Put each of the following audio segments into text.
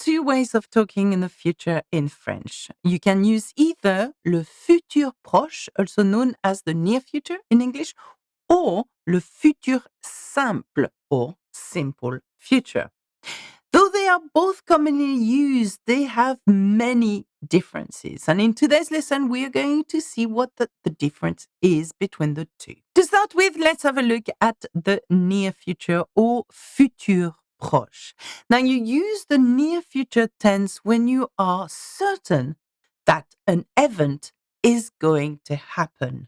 two ways of talking in the future in French. You can use either le futur proche, also known as the near future in English, or le futur simple or simple future. Though they are both commonly used, they have many differences. And in today's lesson, we are going to see what the difference is between the two. To start with, let's have a look at the near future or futur proche. Now, you use the near future tense when you are certain that an event is going to happen.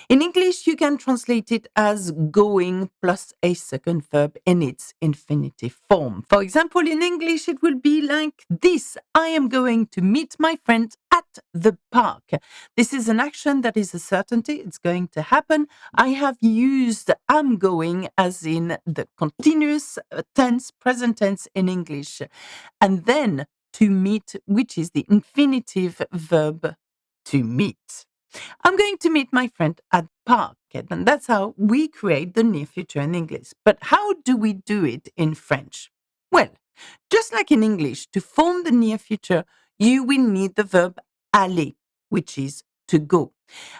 In English, you can translate it as going plus a second verb in its infinitive form. For example, in English, it will be like this. I am going to meet my friend at the park. This is an action that is a certainty. It's going to happen. I have used am going as in the continuous tense, present tense in English. And then to meet, which is the infinitive verb to meet. I'm going to meet my friend at the park. And that's how we create the near future in English. But how do we do it in French? Well, just like in English, to form the near future, you will need the verb aller, which is to go.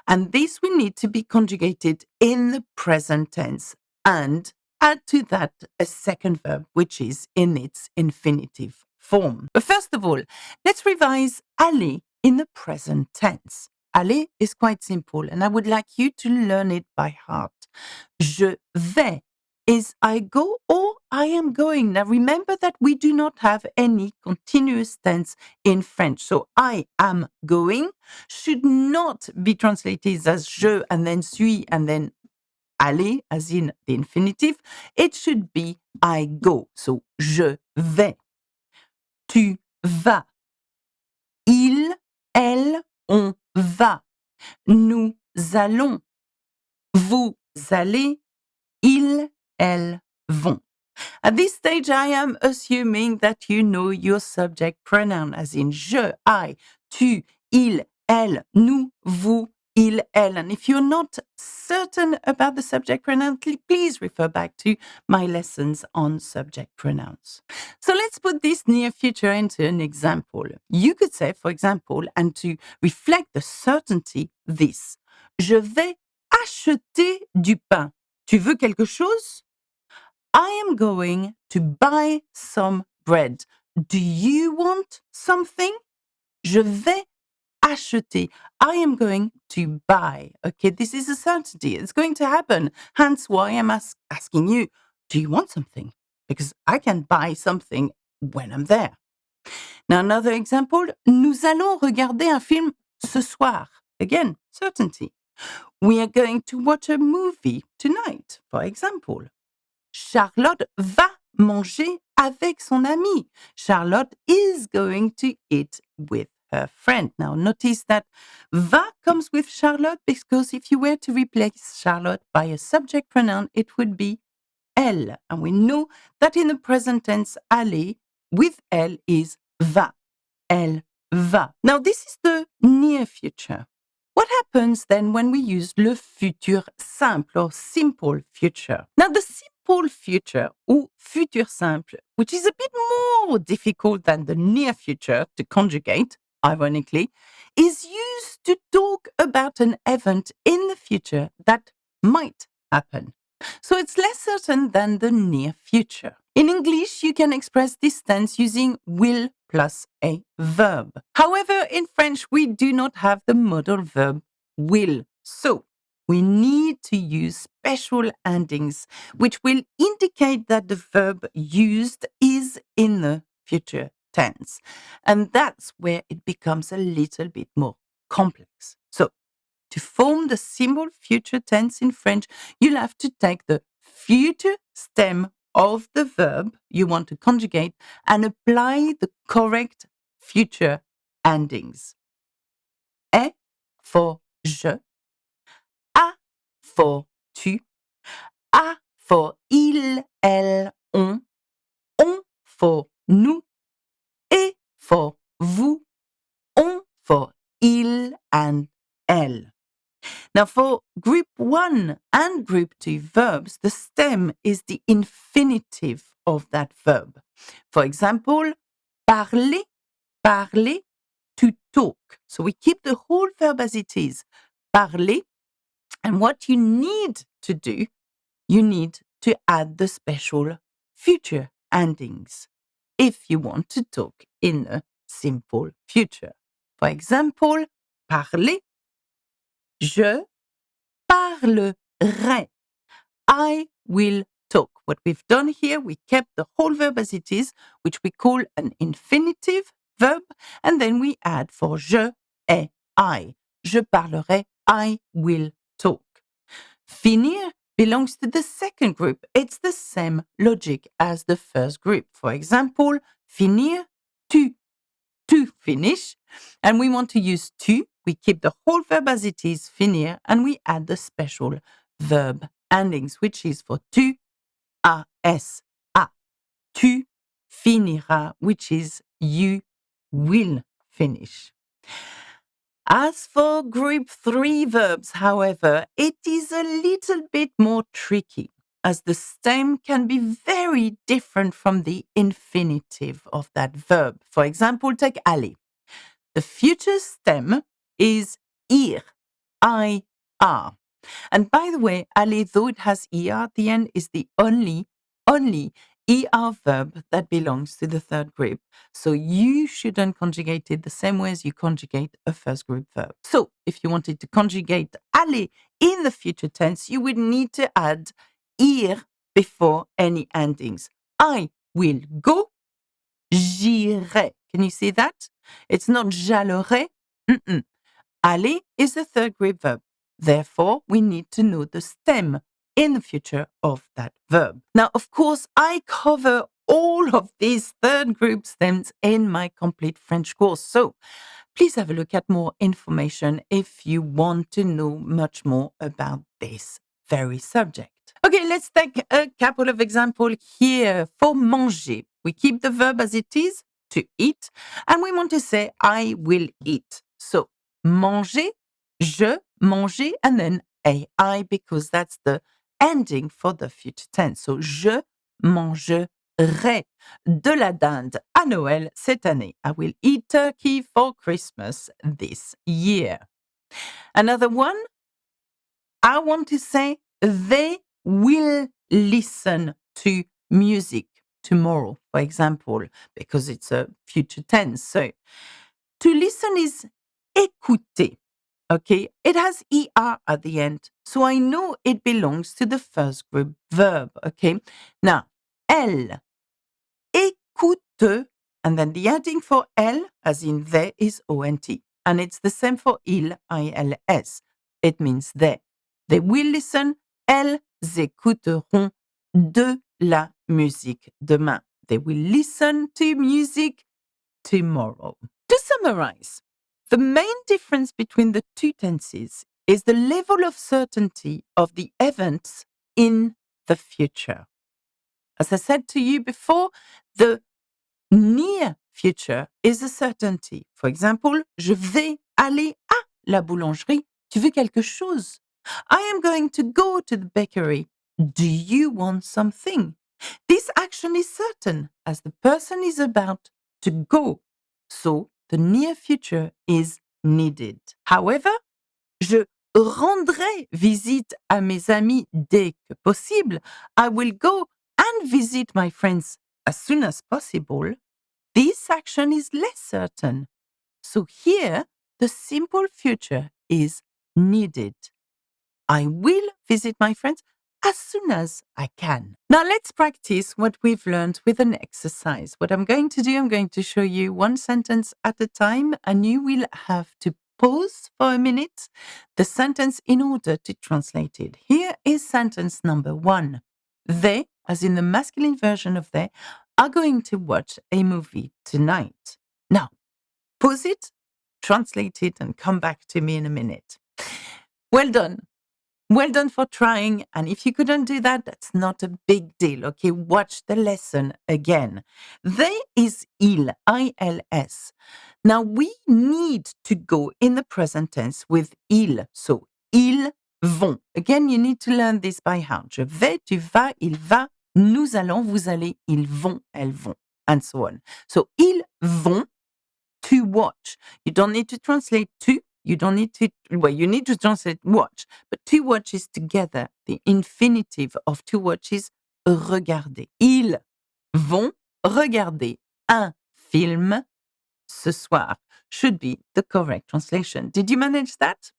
And this will need to be conjugated in the present tense and add to that a second verb, which is in its infinitive form. But first of all, let's revise aller in the present tense. Aller is quite simple, and I would like you to learn it by heart. Je vais is I go or I am going. Now remember that we do not have any continuous tense in French. So I am going should not be translated as je and then suis and then aller as in the infinitive. It should be I go. So je vais. Tu vas. Il, elle, on va. Nous allons. Vous allez. Ils, elles vont. At this stage, I am assuming that you know your subject pronoun, as in je, I, tu, il, elle, nous, vous, il, elle. And if you're not certain about the subject pronoun, please refer back to my lessons on subject pronouns. So let's put this near future into an example. You could say, for example, and to reflect the certainty, this. Je vais acheter du pain. Tu veux quelque chose? I am going to buy some bread. Do you want something? Je vais acheter. I am going to buy. Okay, this is a certainty. It's going to happen. Hence why I'm asking you, do you want something? Because I can buy something when I'm there. Now, another example, nous allons regarder un film ce soir. Again, certainty. We are going to watch a movie tonight, for example. Charlotte va manger avec son ami. Charlotte is going to eat with her friend. Now, notice that va comes with Charlotte because if you were to replace Charlotte by a subject pronoun, it would be elle. And we know that in the present tense, aller with elle is va. Elle va. Now, this is the near future. What happens then when we use le futur simple or simple future? Now, the simple future or futur simple, which is a bit more difficult than the near future to conjugate, ironically, is used to talk about an event in the future that might happen. So it's less certain than the near future. In English, you can express this tense using will plus a verb. However, in French, we do not have the modal verb will. So we need to use special endings, which will indicate that the verb used is in the future tense. And that's where it becomes a little bit more complex. So to form the simple future tense in French, you'll have to take the future stem of the verb you want to conjugate and apply the correct future endings. Est for je, a for tu, a for il, elle, on for nous, et for vous, on for il and elle. Now, for group 1 and group 2 verbs, the stem is the infinitive of that verb. For example, parler, parler, to talk. So we keep the whole verb as it is. Parler. And what you need to do, you need to add the special future endings if you want to talk in a simple future. For example, parler, je parlerai. I will talk. What we've done here, we kept the whole verb as it is, which we call an infinitive verb, and then we add for je et I. Je parlerai, I will talk. Finir belongs to the second group. It's the same logic as the first group. For example, finir, to finish. And we want to use to. We keep the whole verb as it is, finir, and we add the special verb endings, which is for tu, as, a. Tu finiras, which is you will finish. As for group 3 verbs, however, it is a little bit more tricky, as the stem can be very different from the infinitive of that verb. For example, take aller. The future stem is ir, I-R. And by the way, aller, though it has er at the end, is the only er verb that belongs to the third group. So you shouldn't conjugate it the same way as you conjugate a first group verb. So if you wanted to conjugate aller in the future tense, you would need to add ir before any endings. I will go, j'irai. Can you see that? It's not j'allerai. Aller is the third group verb. Therefore, we need to know the stem in the future of that verb. Now, of course, I cover all of these third group stems in my complete French course. So please have a look at more information if you want to know much more about this very subject. Okay, let's take a couple of examples here. For manger, we keep the verb as it is, to eat, and we want to say I will eat. So manger, je, manger, and then ai, because that's the ending for the future tense. So je mangerai de la dinde à Noël cette année. I will eat turkey for Christmas this year. Another one, I want to say they will listen to music tomorrow, for example, because it's a future tense. So to listen is écouter. Okay, it has er at the end, so I know it belongs to the first group verb. Okay, now elle écoute, and then the adding for elle, as in they, is ont, and it's the same for il, ils. It means they. They will listen. Elles écouteront de la musique demain. They will listen to music tomorrow. To summarize, the main difference between the two tenses is the level of certainty of the events in the future. As I said to you before, the near future is a certainty. For example, je vais aller à la boulangerie. Tu veux quelque chose? I am going to go to the bakery. Do you want something? This action is certain as the person is about to go. So the near future is needed. However, je rendrai visite à mes amis dès que possible. I will go and visit my friends as soon as possible. This action is less certain. So here, the simple future is needed. I will visit my friends as soon as I can. Now let's practice what we've learned with an exercise. What I'm going to do, I'm going to show you one sentence at a time, and you will have to pause for a minute the sentence in order to translate it. Here is sentence number 1. They, as in the masculine version of they, are going to watch a movie tonight. Now, pause it, translate it, and come back to me in a minute. Well done. Well done for trying. And if you couldn't do that, that's not a big deal. Okay, watch the lesson again. They is il, I-L-S. Now we need to go in the present tense with il. So, ils vont. Again, you need to learn this by heart. Je vais, tu vas, il va, nous allons, vous allez, ils vont, elles vont. and so on. So, ils vont to watch. You don't need to translate to. You don't need to, well, you need to translate watch. But to watch is together. The infinitive of to watch is regarder. Ils vont regarder un film ce soir. Should be the correct translation. Did you manage that?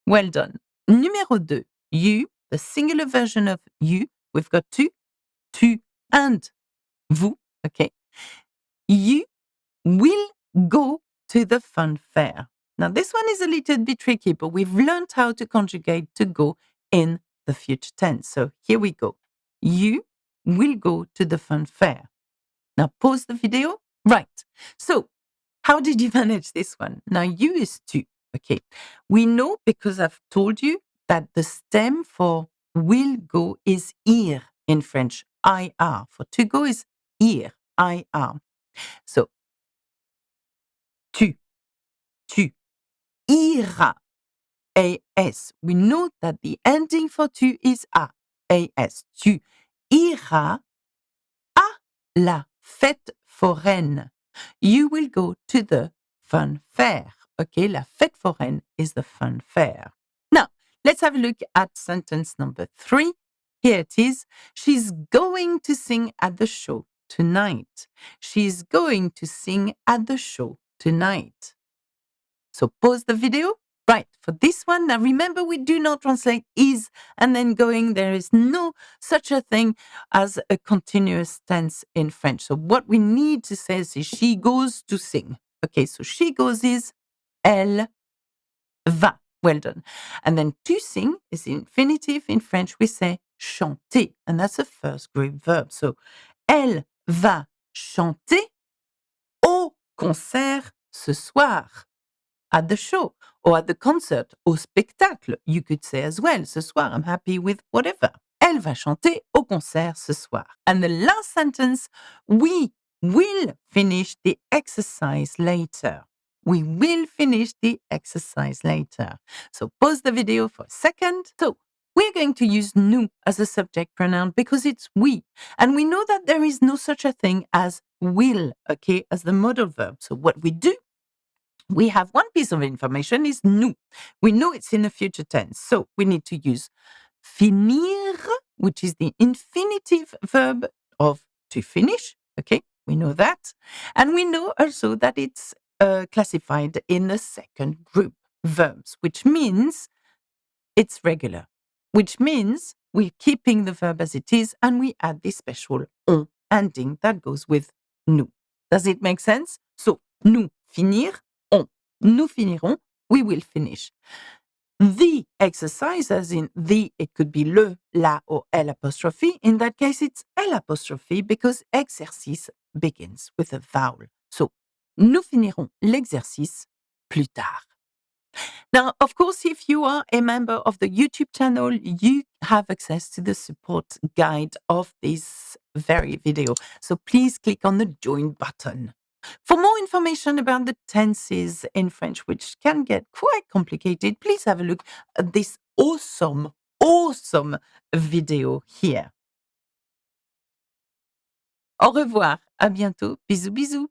Well done. Numéro 2. You, the singular version of you. We've got tu, and vous. Okay. You will go to the fun fair. Now, this one is a little bit tricky, but we've learned how to conjugate to go in the future tense. So here we go. You will go to the fun fair. Now, pause the video. Right. So, how did you manage this one? Now, you is tu. Okay. We know because I've told you that the stem for will go is ir in French. IR. For to go is ir. IR. So, tu iras. AS. We know that the ending for tu is a. AS. Tu iras à la fête foraine. You will go to the fun fair. Okay, la fête foraine is the fun fair. Now, let's have a look at sentence number 3. Here it is. She's going to sing at the show tonight. She's going to sing at the show tonight. So pause the video. Right, for this one, now remember we do not translate is and then going. There is no such a thing as a continuous tense in French. So what we need to say is she goes to sing. Okay, so she goes is elle va. Well done. And then to sing is the infinitive. In French, we say chanter, and that's a first group verb. So elle va chanter au concert ce soir. At the show or at the concert, au spectacle, you could say as well. Ce soir, I'm happy with whatever. Elle va chanter au concert ce soir. And the last sentence, we will finish the exercise later. We will finish the exercise later. So pause the video for a second. So we're going to use nous as a subject pronoun because it's we. And we know that there is no such a thing as will, okay, as the modal verb. So what we do, we have one piece of information is nous. We know it's in the future tense. So we need to use finir, which is the infinitive verb of to finish. Okay, we know that. And we know also that it's classified in the second group, verbs, which means it's regular, which means we're keeping the verb as it is and we add this special on ending that goes with nous. Does it make sense? So, nous, finir, on. Nous finirons, we will finish. The exercise, as in the, it could be le, la, or L apostrophe. In that case, it's L apostrophe because exercice begins with a vowel. So, nous finirons l'exercice plus tard. Now, of course, if you are a member of the YouTube channel, you have access to the support guide of this very video. So please click on the join button. For more information about the tenses in French, which can get quite complicated, please have a look at this awesome video here. Au revoir, à bientôt, bisous bisous.